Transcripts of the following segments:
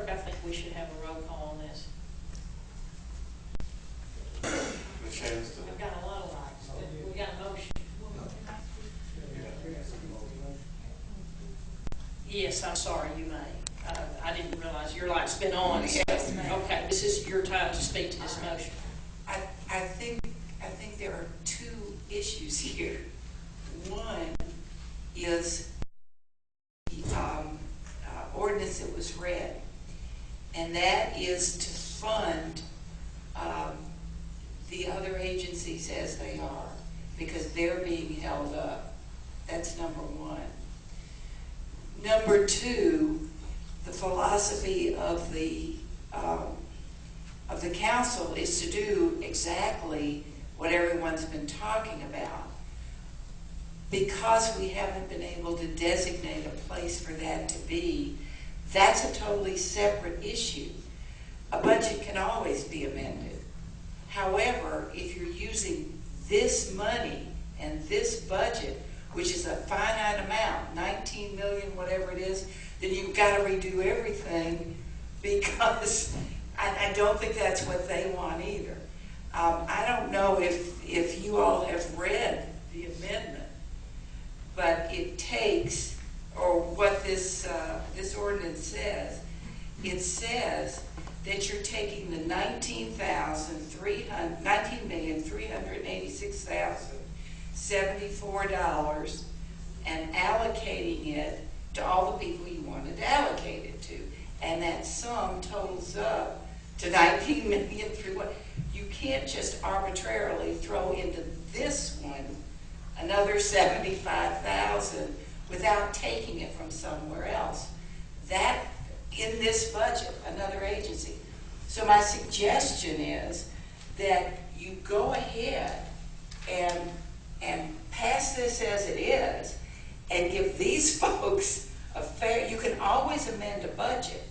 Clerk, I think we should have a roll call on this. I've got a lot of lights. We got a motion. Yes, I'm sorry, you may. I didn't realize your light's been on. Yes, ma'am. Okay, this is your time to speak to this motion. I think there are two issues here. One is the ordinance that was read, and that is to fund the other agencies as they are, because they're being held up. That's number one. Number two, the philosophy of the council is to do exactly what everyone's been talking about. Because we haven't been able to designate a place for that to be, that's a totally separate issue. A budget can always be amended. However, if you're using this money and this budget, which is a finite amount, 19 million, whatever it is, then you've got to redo everything, because I don't think that's what they want either. I don't know if you all have read the amendment, but it takes, or what this ordinance says, it says that you're taking the $19,386,074 and allocating it to all the people you wanted to allocate it to. And that sum totals up to 19 million. You can't just arbitrarily throw into this one another 75,000 without taking it from somewhere else. That, in this budget, another agency. So my suggestion is that you go ahead and pass this as it is and give these folks a fair, you can always amend a budget,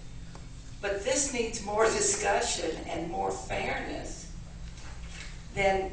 but this needs more discussion and more fairness than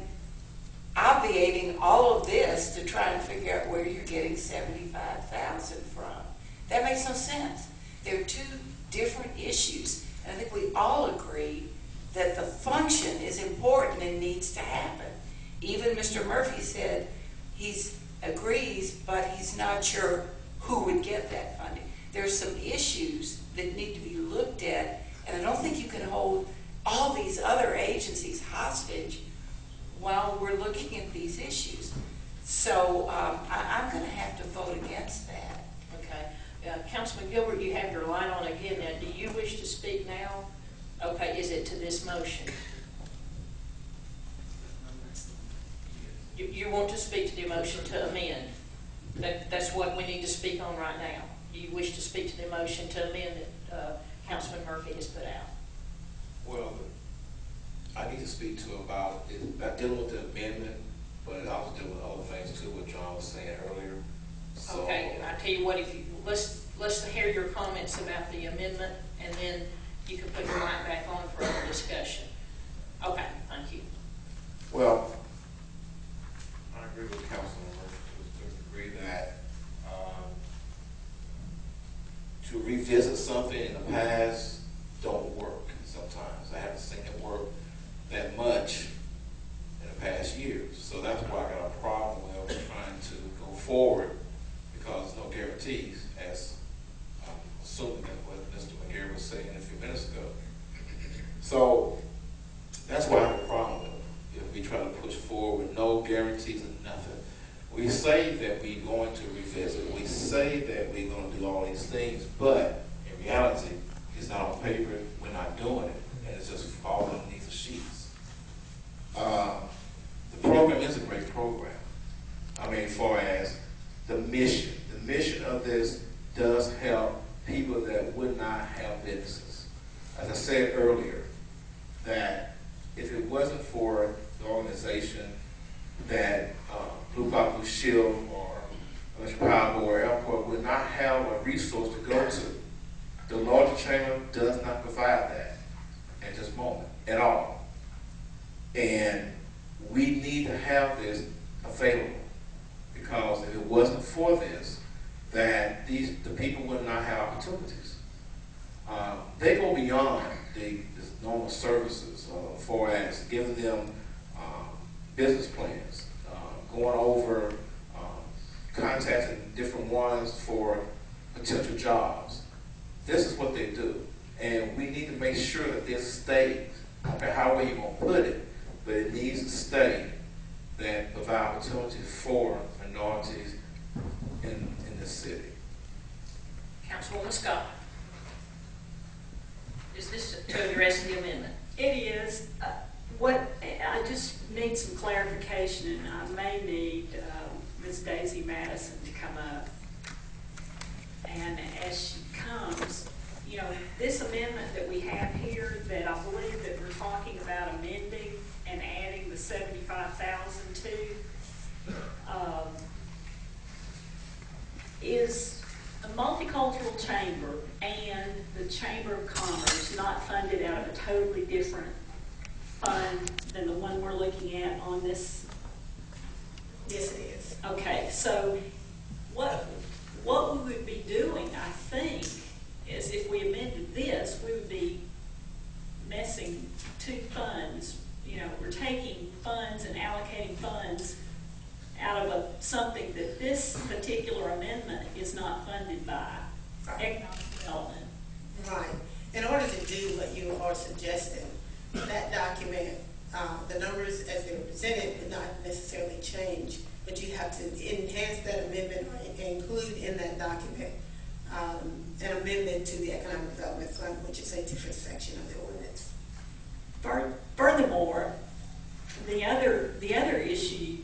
obviating all of this to try and figure out where you're getting 75,000 from. That makes no sense. They're two different issues, and I think we all agree that the function is important and needs to happen. Even Mr. Murphy said he agrees, but he's not sure who would get that funding. There's some issues that need to be looked at, and I don't think you can hold all these other agencies hostage while we're looking at these issues. So I'm going to have to vote against that. Okay. Councilman Gilbert, you have your light on again. Now, do you wish to speak now? Okay, is it to this motion? You want to speak to the motion to amend? That's what we need to speak on right now. Do you wish to speak to the motion to amend that Councilman Murphy has put out? Well, I need to speak to about not dealing with the amendment, but also dealing with other things too, what John was saying earlier. So, okay, I tell you what, if you let's hear your comments about the amendment, and then you can put your mic back on for other discussion. Okay, thank you. well, I agree with Councilman Murphy to agree that to revisit something in the past don't work sometimes. I haven't seen it work that much in the past years. So that's why I got a problem with trying to go forward, because there's no guarantees, as I'm assuming that what Mr. McGarry was saying a few minutes ago. So that's why I have a problem with it. If we try to push forward with no guarantees and nothing. We say that we're going to revisit. We say that we're going to do all these things, but in reality, it's not on paper. We're not doing it, and it's just falling underneath the sheets. The program is a great program. I mean, as far as the mission of this does help people that would not have businesses. As I said earlier, that if it wasn't for the organization that Blue Cross Blue Shield or Electric Power Board or Airport would not have a resource to go to, the larger chamber does not provide that at this moment at all. And we need to have this available, because if it wasn't for this, that the people would not have opportunities. They go beyond the normal services, for as giving them business plans, going over, contacting different ones for potential jobs. This is what they do, and we need to make sure that this stays. I don't care how way you're gonna put it, but it needs to stay. That provide opportunity for minorities in this city. Councilwoman Scott. Is this to address the amendment? It is. I just need some clarification, and I may need Ms. Daisy Madison to come up. And as she comes, you know, this amendment that we have here, that I believe that we're talking about amending and adding the 75,000 to, is a multicultural chamber and the Chamber of Commerce not funded out of a totally different fund than the one we're looking at on this? Yes, it is. Okay, so what we would be doing, I think, is if we amended this, we would be messing two funds. You know, we're taking funds and allocating funds out of something that this particular amendment is not funded by. Economic development. Right. In order to do what you are suggesting, that document, the numbers as they were presented would not necessarily change, but you have to enhance that amendment or include in that document an amendment to the Economic Development Fund, which is a different section of the ordinance. Furthermore, the other issue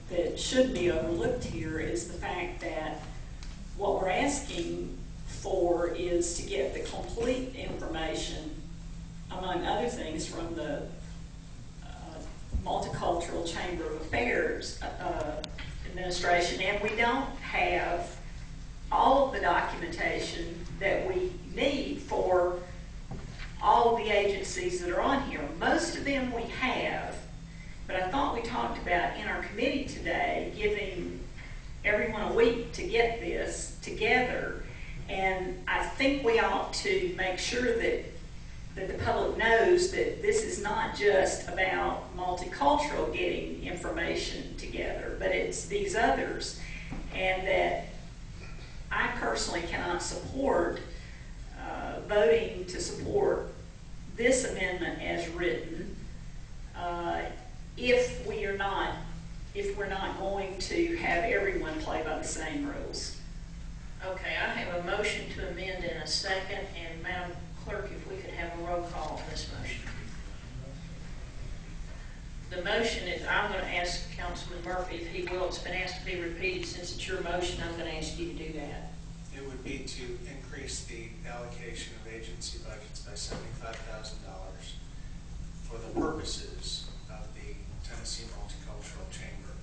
that should be overlooked here is the fact that what we're asking for is to get the complete information, among other things, from the Multicultural Chamber of Affairs Administration, and we don't have all of the documentation that we need for all of the agencies that are on here. Most of them we have, but I thought we talked about in our committee today giving everyone a week to get this together, and I think we ought to make sure that the public knows that this is not just about multicultural getting information together, but it's these others, and that I personally cannot support voting to support this amendment as written if we're not going to have everyone play by the same rules. Okay, I have a motion to amend in a second, and Madam Clerk, if we could have a roll call on this motion. The motion is, I'm going to ask Councilman Murphy if he will. It's been asked to be repeated. Since it's your motion, I'm going to ask you to do that. It would be to increase the allocation of agency budgets by $75,000 for the purposes of the Tennessee Multicultural Chamber,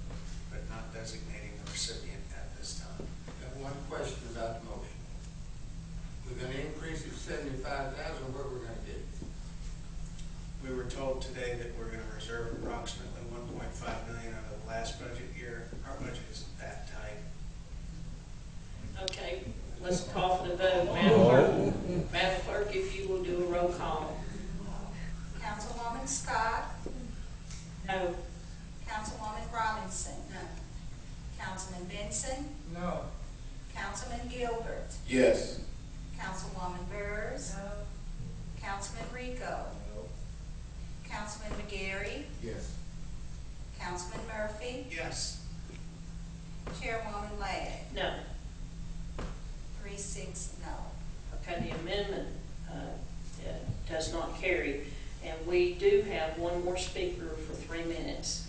but not designating the recipient at this time. I have one question about the motion. We're going to increase it to 75,000. What are we going to do? We were told today that we're going to reserve approximately $1.5 million out of the last budget year. Our budget isn't that tight. Okay, let's call for the vote. Madam Clerk, if you will do a roll call. Councilwoman Scott, No. Councilwoman Robinson, No. Councilman Benson, No. Councilman Gilbert, Yes. Councilwoman Burrs, Councilman Rico, Councilman McGarry, Yes. Councilman Murphy, Yes. Chairwoman Ladd. No. 3-6 no. Okay, the amendment does not carry. And we do have one more speaker for 3 minutes.